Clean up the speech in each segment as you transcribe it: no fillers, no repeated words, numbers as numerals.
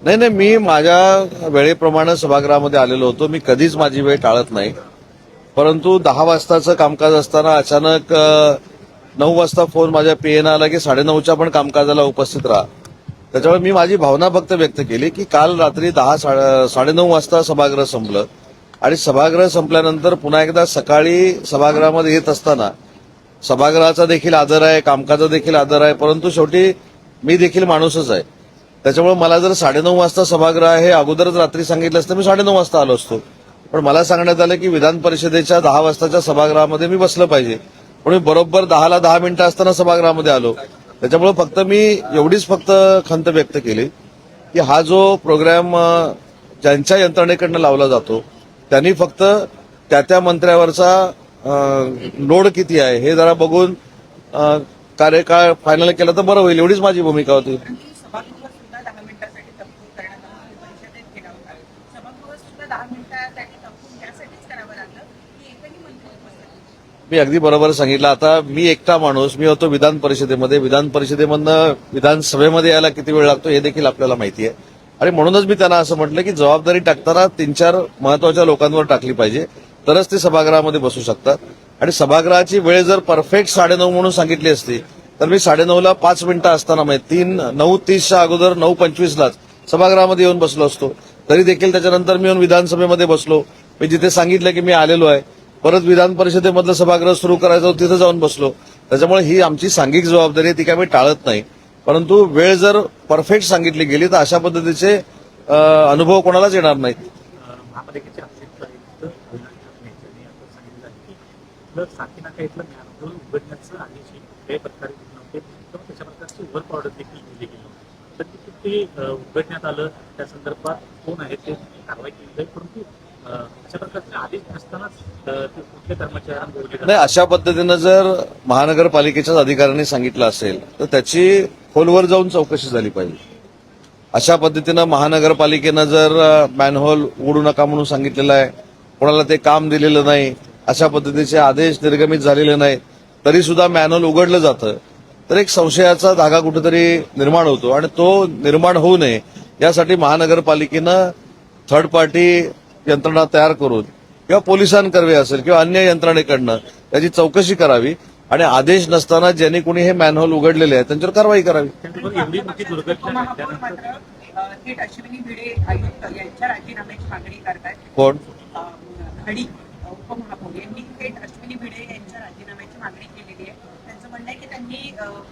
नाही नाही, मी माझ्या वेळेप्रमाणे सभागृहामध्ये आलेलो होतो. मी कधीच माझी वेळ टाळत नाही. परंतु 10 वाजताचं कामकाज असताना अचानक 9 वाजता फोन माझ्या पीएनं आला की 9:30च्या पण कामकाजाला उपस्थित राहा. त्याच्यामुळे मी माझी भावना फक्त व्यक्त केली की काल रात्री 9:30 वाजता सभागृह संपलं आणि सभागृह संपल्यानंतर पुन्हा एकदा सकाळी सभागृहामध्ये येत असताना सभागृहाचा देखील आदर आहे, कामकाजा देखील आदर आहे, परंतु शेवटी मी देखील माणूसच आहे. त्याच्यामुळे मला जर 9:30 वाजता सभागृह आहे हे अगोदरच रात्री सांगितलं असतं मी 9:30 वाजता आलो असतो. पण मला सांगण्यात आलं की विधान परिषदेच्या 10 वाजताच्या सभागृहामध्ये मी बसलं पाहिजे. पण मी बरोबर 10ला 10 मिनिटं असताना सभागृहामध्ये आलो. त्याच्यामुळे फक्त मी एवढीच खंत व्यक्त केली की हा जो प्रोग्राम ज्यांच्या यंत्रणेकडनं लावला जातो त्यांनी फक्त त्या मंत्र्यावरचा लोड किती आहे हे जरा बघून कार्यकाळ फायनल केला तर बरं होईल, एवढीच माझी भूमिका होती. सभागृह सुद्धा 10 मिनिटांसाठी तहकूब करण्यात आलं. परिषदेत केला होता. सभागृह सुद्धा 10 मिनिटांसाठी तहकूब त्यासाठीच करावं लागलं की एकही मंत्री उपस्थित नव्हते. मी अगदी बरोबर सांगितलं. आता मी एकटा माणूस, मी होतो विधान परिषदेमध्ये, विधान परिषदेमधनं विधानसभेमध्ये यायला किती वेळ लागतो हे देखील आपल्याला माहिती आहे. आणि म्हणूनच मी त्यांना असं म्हटलं की जबाबदारी टाकताना 3-4 महत्वाच्या लोकांवर टाकली पाहिजे, तरच ते सभागृहामध्ये बसू शकतात. आणि सभागृहाची वेळ जर परफेक्ट 9:30 म्हणून सांगितली असती तर मी 9:30ला 5 मिनिटं असताना म्हणजे 9:30च्या अगोदर 9:25लाच सभागृहामध्ये येऊन बसलो असतो. तरी देखील त्याच्यानंतर मी येऊन विधानसभेमध्ये बसलो. मी जिथे सांगितलं की मी आलेलो आहे, परत विधान परिषदेमधलं सभागृह सुरू करायचं होतं तिथं जाऊन बसलो. त्याच्यामुळे ही आमची सांघिक जबाबदारी आहे, ती काय मी टाळत नाही. परंतु वेळ जर परफेक्ट सांगितली गेली तर अशा पद्धतीचे अनुभव कोणालाच येणार नाहीत. महापालिकेचे अतिरिक्त आयुक्त यांनी आता सांगितलं की इथलं साकीनाका इथलं मॅनहोल उघडण्याचं आदेश कुठल्याही प्रकारे दिले नव्हते किंवा त्याच्या प्रकारची वर्क ऑर्डर देखील दिली गेली नव्हती. तर ते उघडण्यात आलं, त्या संदर्भात कोण आहे ते कारवाई केली जाईल, परंतु अशा प्रकारचे आदेश नसतानाच ते कुठल्या कर्मचाऱ्यांना नाही, अशा पद्धतीनं जर महानगरपालिकेच्याच अधिकाऱ्यांनी सांगितलं असेल तर त्याची खोलवर जाऊन चौकशी झाली पाहिजे. अशा पद्धतीनं महानगरपालिकेनं जर मॅनहोल उघडू नका म्हणून सांगितलेलं आहे, कोणाला ते काम दिलेलं नाही, अशा पद्धतीचे आदेश निर्गमित झालेले नाहीत, तरी सुद्धा मॅनहोल उघडलं जातं तर एक संशयाचा धागा कुठेतरी निर्माण होतो. आणि तो निर्माण होऊ नये यासाठी महानगरपालिकेनं थर्ड पार्टी यंत्रणा तयार करून किंवा पोलिसांकर्वे असेल किंवा अन्य यंत्रणेकडनं त्याची चौकशी करावी आणि आदेश नसताना ज्यांनी कोणी हे मॅनहोल उघडलेले आहे त्यांच्यावर कारवाई करावी. एवढी मोठी दुर्घटना मात्र थेट अश्विनी भिडे आयुक्त यांच्या राजीनाम्याची मागणी करतायत. कोण? खडी उपमहापौर यांनी थेट अश्विनी भिडे यांच्या राजीनाम्याची मागणी केलेली आहे. त्यांचं म्हणणं आहे की त्यांनी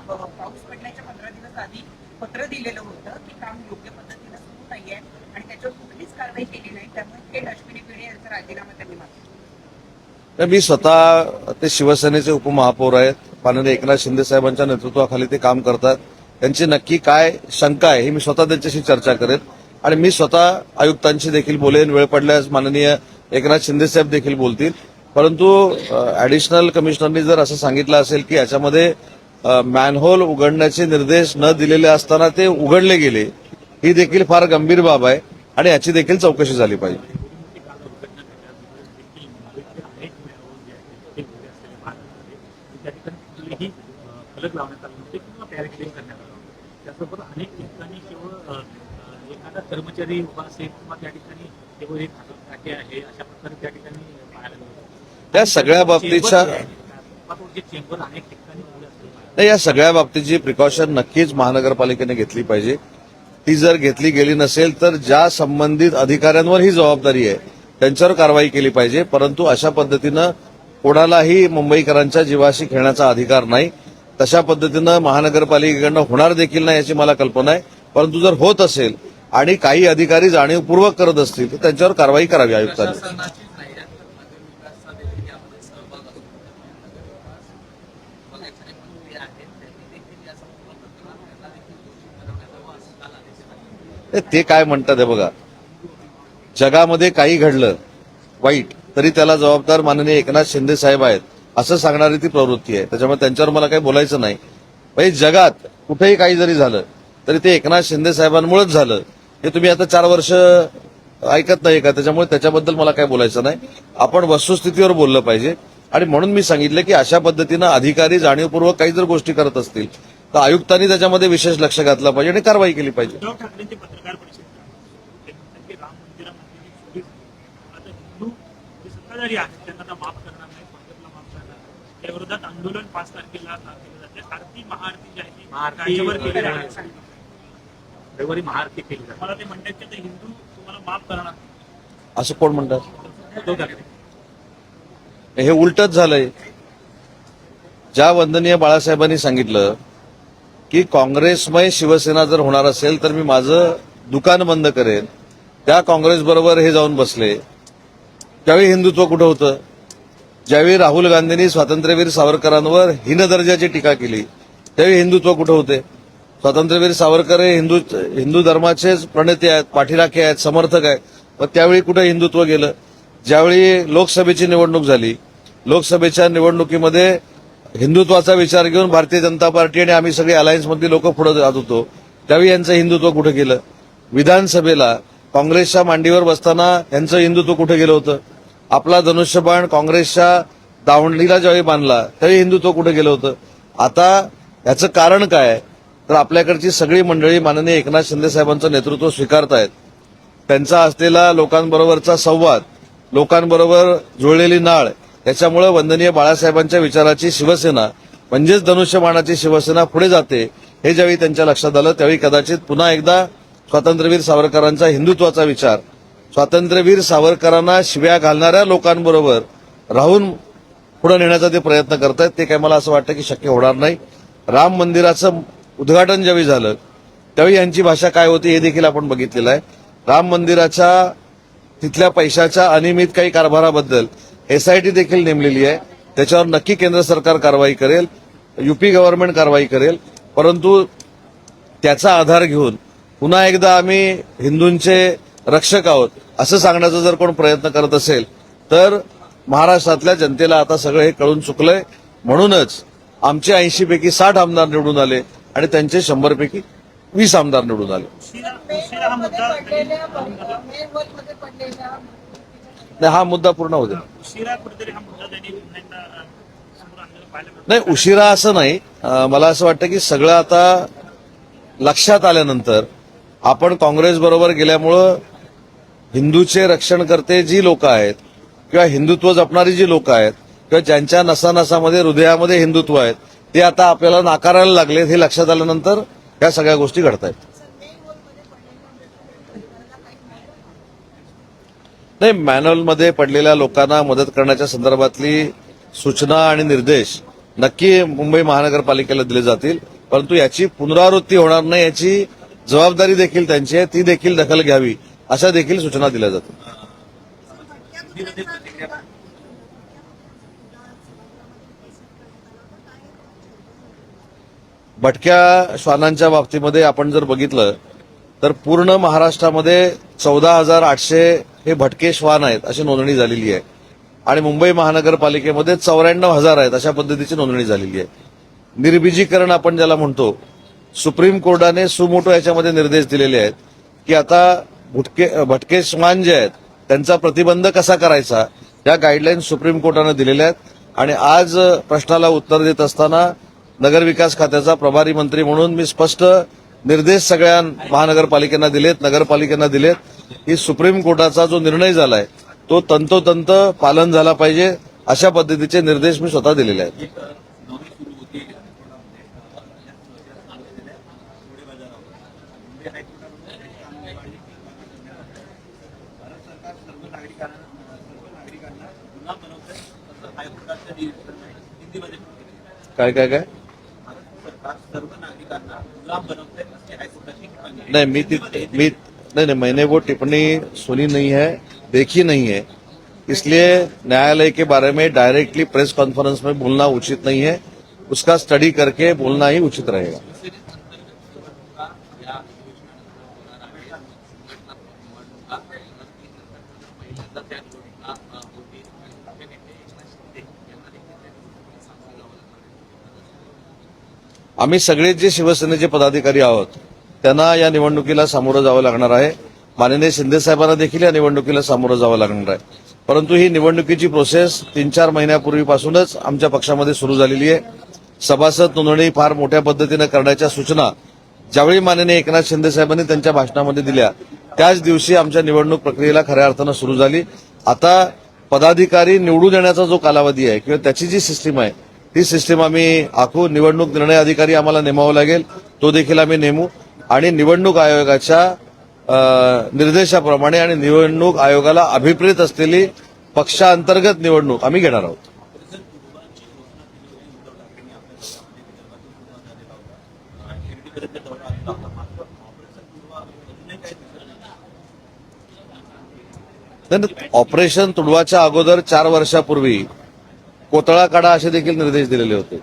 पाऊस पडण्याच्या 15 दिवस आधी पत्र दिलेलं होतं की काम योग्य पद्धतीनं सुरू नाहीये आणि त्याच्यावर कुठलीच कारवाई केली नाही, त्यामुळे थेट अश्विनी भिडे यांचा राजीनामा त्यांनी मागितला. मी स्वतः ते शिवसेनेचे उपमहापौर आहेत, माननीय एकनाथ शिंदे साहेबांच्या नेतृत्वाखाली ते काम करतात. त्यांची नक्की काय शंका आहे ही मी स्वतः त्यांच्याशी चर्चा करेन आणि मी स्वतः आयुक्तांशी देखील बोलेन. वेळ पडल्यास माननीय एकनाथ शिंदे साहेब देखील बोलतील. परंतु ऍडिशनल कमिशनरनी जर असं सांगितलं असेल की याच्यामध्ये मॅनहोल उघडण्याचे निर्देश न दिलेले असताना ते उघडले गेले, ही देखील फार गंभीर बाब आहे आणि याची देखील चौकशी झाली पाहिजे. त्या ठिकाणी फलक लावण्यात आले नव्हते किंवा बॅरिकेडिंग करण्यात आलं होतं. त्याचबरोबर अनेक ठिकाणी केवळ एखादा कर्मचारी उभा असेल किंवा त्या ठिकाणी केवळ एक टाके आहे अशा प्रकारे त्या ठिकाणी पाहायला मिळतं. त्या सगळ्या बाबतीच्या चेंबर अनेक ठिकाणी नाही, या सगळ्या बाबतीची प्रिकॉशन नक्कीच महानगरपालिकेने घेतली पाहिजे. ती जर घेतली गेली नसेल तर ज्या संबंधित अधिकाऱ्यांवर ही जबाबदारी आहे त्यांच्यावर कारवाई केली पाहिजे. परंतु अशा पद्धतीनं कोणालाही मुंबईकरांच्या जीवाशी खेळण्याचा अधिकार नाही. तशा पद्धतीनं महानगरपालिकेकडनं होणार देखील नाही याची मला कल्पना आहे. परंतु जर होत असेल आणि काही अधिकारी जाणीवपूर्वक करत असतील तर त्यांच्यावर कारवाई करावी आयुक्तांनी. ते काय म्हणतात हे बघा, जगामध्ये काही घडलं वाईट तरी त्याला जबाबदार माननीय एकनाथ शिंदे साहेब आहेत असं सांगणारी ती प्रवृत्ती आहे. त्याच्यामुळे त्यांच्यावर मला काही बोलायचं नाही. म्हणजे जगात कुठेही काही जरी झालं तरी ते एकनाथ शिंदे साहेबांमुळेच झालं हे तुम्ही आता 4 वर्ष ऐकत नाही का? त्याच्यामुळे त्याच्याबद्दल मला काही बोलायचं नाही. आपण वस्तुस्थितीवर बोललं पाहिजे आणि म्हणून मी सांगितलं की अशा पद्धतीनं अधिकारी जाणीवपूर्वक काही जर गोष्टी करत असतील तर आयुक्तांनी त्याच्यामध्ये विशेष लक्ष घातलं पाहिजे आणि कारवाई केली पाहिजे. उद्धव ठाकरेंची पत्रकार परिषद ते म्हणतात की राम मंदिरामध्ये चोरी झाली. आता हिंदू जे सत्ताधारी आहेत त्यांना आता माफ करणार नाही, भाजपला माफ करणार नाही. त्या विरोधात आंदोलन 5 तारखेला केलं जाते. आरती महाआरती जी आहे ती राज्यभर केली जाते. रविवारी महाआरती केली जाते. मला ते म्हणतात की आता हिंदू तुम्हाला माफ करणार नाही. असं कोण म्हणतात? उद्धव ठाकरे. हे उलटच झालंय. ज्या वंदनीय बाळासाहेबांनी सांगितलं की काँग्रेसमय शिवसेना जर होणार असेल तर मी माझं दुकान बंद करेन, त्या काँग्रेस बरोबर हे जाऊन बसले. त्यावेळी हिंदुत्व कुठं होतं? ज्यावेळी राहुल गांधींनी स्वातंत्र्यवीर सावरकरांवर हीन दर्जाची टीका केली त्यावेळी हिंदुत्व कुठं होते? स्वातंत्र्यवीर सावरकर हे हिंदू धर्माचेच प्रणेते आहेत, पाठीराखे आहेत, समर्थक आहेत. पण त्यावेळी कुठं हिंदुत्व गेलं? ज्यावेळी लोकसभेची निवडणूक झाली, लोकसभेच्या निवडणुकीमध्ये हिंदुत्वाचा विचार घेऊन भारतीय जनता पार्टी आणि आम्ही सगळे अलायन्समधली लोक पुढे जात होतो, त्यावेळी यांचं हिंदुत्व कुठे गेलं? विधानसभेला काँग्रेसच्या मांडीवर बसताना यांचं हिंदुत्व कुठे गेलं होतं? आपला धनुष्यबाण काँग्रेसच्या दावणीला ज्यावेळी बांधला त्यावेळी हिंदुत्व कुठे गेलं होतं? आता याचं कारण काय? तर आपल्याकडची सगळी मंडळी माननीय एकनाथ शिंदे साहेबांचं नेतृत्व स्वीकारतायत. त्यांचा असलेला लोकांबरोबरचा संवाद, लोकांबरोबर जुळलेली नाळ, त्याच्यामुळे वंदनीय बाळासाहेबांच्या विचाराची शिवसेना म्हणजेच धनुष्यबाणाची शिवसेना पुढे जाते. हे ज्यावेळी त्यांच्या लक्षात आलं त्यावेळी कदाचित पुन्हा एकदा स्वातंत्र्यवीर सावरकरांचा हिंदुत्वाचा विचार, स्वातंत्र्यवीर सावरकरांना शिव्या घालणाऱ्या लोकांबरोबर राहून पुढे नेण्याचा ते प्रयत्न करतायत. ते काय मला असं वाटतं की शक्य होणार नाही. राम मंदिराचं उद्घाटन ज्यावेळी झालं त्यावेळी यांची भाषा काय होती हे देखील आपण बघितलेलं आहे. राम मंदिराच्या तिथल्या पैशाच्या अनियमित काही कारभाराबद्दल एसआयटी देखील नेमलेली आहे. त्याच्यावर नक्की केंद्र सरकार कारवाई करेल, युपी गव्हर्नमेंट कारवाई करेल. परंतु त्याचा आधार घेऊन पुन्हा एकदा आम्ही हिंदूंचे रक्षक आहोत असं सांगण्याचा जर कोण प्रयत्न करत असेल तर महाराष्ट्रातल्या जनतेला आता सगळं हे कळून चुकलंय. म्हणूनच आमचे 80 पैकी 60 आमदार निवडून आले आणि त्यांचे 100 पैकी 20 आमदार निवडून आले. उशिरा हा मुद्दा नाही, हा मुद्दा पूर्ण होऊ द्या. उशिरा कुठेतरी हा मुद्दा त्यांनी पुन्हा एकदा समोर आणलेला पाहायला मिळतो. नाही, उशिरा असं नाही. मला असं वाटतं की सगळं आता लक्षात आल्यानंतर आपण काँग्रेस बरोबर गेल्यामुळं हिंदूचे रक्षण करते जी लोक आहेत किंवा हिंदुत्व जपणारी जी लोक आहेत किंवा ज्यांच्या नसानसामध्ये हृदयामध्ये हिंदुत्व आहेत ते आता आपल्याला नाकारायला लागले. हे लक्षात आल्यानंतर या सगळ्या गोष्टी घडत आहेत. नाही, मॅन्युअलमध्ये पडलेल्या लोकांना मदत करण्याच्या संदर्भातली सूचना आणि निर्देश नक्की मुंबई महानगरपालिकेला दिले जातील. परंतु याची पुनरावृत्ती होणार नाही याची जबाबदारी देखील त्यांची आहे, ती देखील दखल घ्यावी अशा देखील सूचना दिल्या जातील. भटक्या श्वानांच्या बाबतीमध्ये आपण जर बघितलं तर पूर्ण महाराष्ट्रामध्ये 14,800 हे भटके श्वान आहेत अशी नोंदणी झालेली आहे आणि मुंबई महानगरपालिकेमध्ये 94,000 आहेत अशा पद्धतीची नोंदणी झालेली आहे. निर्बीजीकरण आपण ज्याला म्हणतो, सुप्रीम कोर्टाने सुमोटो याच्यामध्ये निर्देश दिलेले आहेत की आता भटके श्वान जे आहेत त्यांचा प्रतिबंध कसा करायचा या गाईडलाईन सुप्रीम कोर्टाने दिलेल्या आहेत. आणि आज प्रश्नाला उत्तर देत असताना नगरविकास खात्याचा प्रभारी मंत्री म्हणून मी स्पष्ट निर्देश सगळ्या महानगरपालिकांना दिलेत, नगरपालिकांना दिलेत की सुप्रीम कोर्टाचा जो निर्णय झालाय तो तंतोतंत पालन झाला पाहिजे अशा पद्धतीचे निर्देश मी स्वतः दिलेले आहेत. काय काय काय नहीं, नहीं, मैंने वो टिप्पणी सुनी नहीं है, देखी नहीं है, इसलिए न्यायालय के बारे में डायरेक्टली प्रेस कॉन्फ्रेंस में बोलना उचित नहीं है. उसका स्टडी करके बोलना ही उचित रहेगा. आम्ही सगळे जे शिवसेनेचे पदाधिकारी आहोत त्यांना या निवडणुकीला सामोरं जावं लागणार आहे. माननीय शिंदे साहेबांना देखील या निवडणुकीला सामोरं जावं लागणार आहे. परंतु ही निवडणुकीची प्रोसेस 3-4 महिन्यापूर्वीपासूनच आमच्या पक्षामध्ये सुरू झालेली आहे. सभासद नोंदणी फार मोठ्या पद्धतीनं करण्याच्या सूचना ज्यावेळी माननीय एकनाथ शिंदे साहेबांनी त्यांच्या भाषणामध्ये दिल्या त्याच दिवशी आमच्या निवडणूक प्रक्रियेला खऱ्या अर्थानं सुरू झाली. आता पदाधिकारी निवडून येण्याचा जो कालावधी आहे किंवा त्याची जी सिस्टीम आहे ती सिस्टीम आम्ही आखू. निवडणूक निर्णय अधिकारी आम्हाला नेमावा लागेल, तो देखील आम्ही नेमू आणि निवडणूक आयोगाच्या निर्देशाप्रमाणे आणि निवडणूक आयोगाला अभिप्रेत असलेली पक्षांतर्गत निवडणूक आम्ही घेणार आहोत. ऑपरेशन तुडवाच्या अगोदर 4 वर्षापूर्वी कोतळा काढा असे देखील निर्देश दिलेले होते.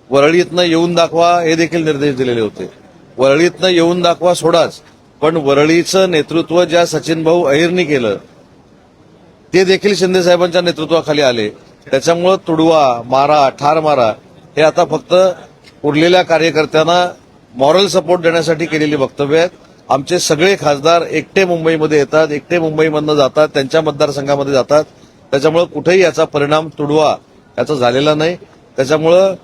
वरळीतनं येऊन दाखवा हे देखील निर्देश दिलेले होते. वरळीतनं येऊन दाखवा सोडाच, पण वरळीचं नेतृत्व ज्या सचिन भाऊ अहिरनी केलं ते देखील शिंदे साहेबांच्या नेतृत्वाखाली आले. त्याच्यामुळं तुडवा मारा ठार मारा हे आता फक्त उरलेल्या कार्यकर्त्यांना मॉरल सपोर्ट देण्यासाठी केलेली वक्तव्य आहेत. आमचे सगळे खासदार एकटे मुंबईमध्ये येतात, एकटे मुंबईमधनं जातात, त्यांच्या मतदारसंघामध्ये जातात. त्याच्यामुळं कुठेही याचा परिणाम तुडवा याचा झालेला नाही. त्याच्यामुळं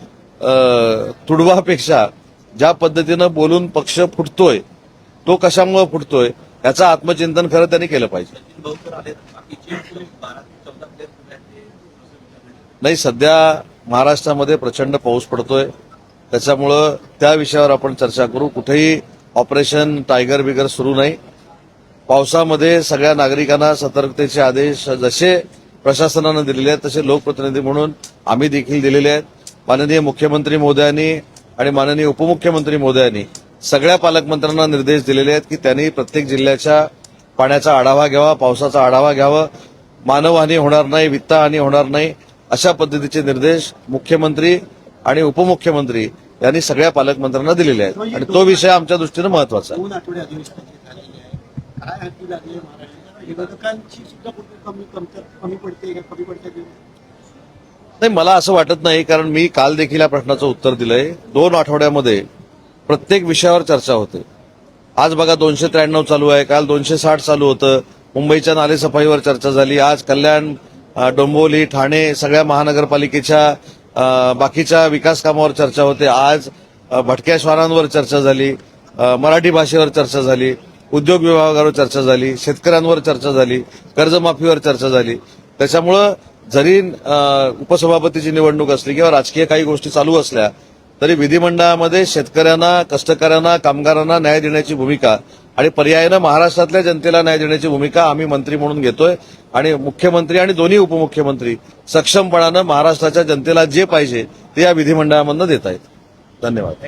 तुडवापेक्षा ज्या पद्धतीनं बोलून पक्ष फुटतोय तो कशामुळे फुटतोय याचं आत्मचिंतन खरं त्यांनी केलं पाहिजे. नाही, सध्या महाराष्ट्रामध्ये प्रचंड पाऊस पडतोय, त्याच्यामुळं त्या विषयावर आपण चर्चा करू. कुठेही ऑपरेशन टायगर बिगर सुरू नाही. पावसामध्ये सगळ्या नागरिकांना सतर्कतेचे आदेश जसे प्रशासनानं दिलेले आहेत तसे लोकप्रतिनिधी म्हणून आम्ही देखील दिलेले आहेत. माननीय मुख्यमंत्री महोदयांनी आणि माननीय उपमुख्यमंत्री महोदयांनी सगळ्या पालकमंत्र्यांना निर्देश दिलेले आहेत की त्यांनी प्रत्येक जिल्ह्याच्या पाण्याचा आढावा घ्यावा, पावसाचा आढावा घ्यावा, मानवहानी होणार नाही, वित्तहानी होणार नाही अशा पद्धतीचे निर्देश मुख्यमंत्री आणि उपमुख्यमंत्री यांनी सगळ्या पालकमंत्र्यांना दिलेले आहेत आणि तो विषय आमच्या दृष्टीनं महत्वाचा आहे. 2 आठवडे अधिवेशनाची झालेली आहे. काय हाती लागली महाराष्ट्रात? विरोधकांची सुद्धा कुठे कमी पडते नाही, मला असं वाटत नाही, कारण मी काल देखील या प्रश्नाचं उत्तर दिलंय. 2 आठवड्यामध्ये प्रत्येक विषयावर चर्चा होते. आज बघा 293 चालू आहे, काल 260 चालू होतं. मुंबईच्या नालेसफाईवर चर्चा झाली. आज कल्याण, डोंबिवली, ठाणे सगळ्या महानगरपालिकेच्या बाकीच्या विकास कामावर चर्चा होते. आज भटक्या श्वानांवर चर्चा झाली, मराठी भाषेवर चर्चा झाली, उद्योग विभागावर चर्चा झाली, शेतकऱ्यांवर चर्चा झाली, कर्जमाफीवर चर्चा झाली. त्याच्यामुळं जरी उपसभापतीची निवडणूक असली किंवा राजकीय काही गोष्टी चालू असल्या तरी विधिमंडळामध्ये शेतकऱ्यांना, कष्टकऱ्यांना, कामगारांना न्याय देण्याची भूमिका आणि पर्यायानं महाराष्ट्रातल्या जनतेला न्याय देण्याची भूमिका आम्ही मंत्री म्हणून घेतोय आणि मुख्यमंत्री आणि दोन्ही उपमुख्यमंत्री सक्षमपणानं महाराष्ट्राच्या जनतेला जे पाहिजे ते या विधिमंडळामधनं देत आहेत. धन्यवाद.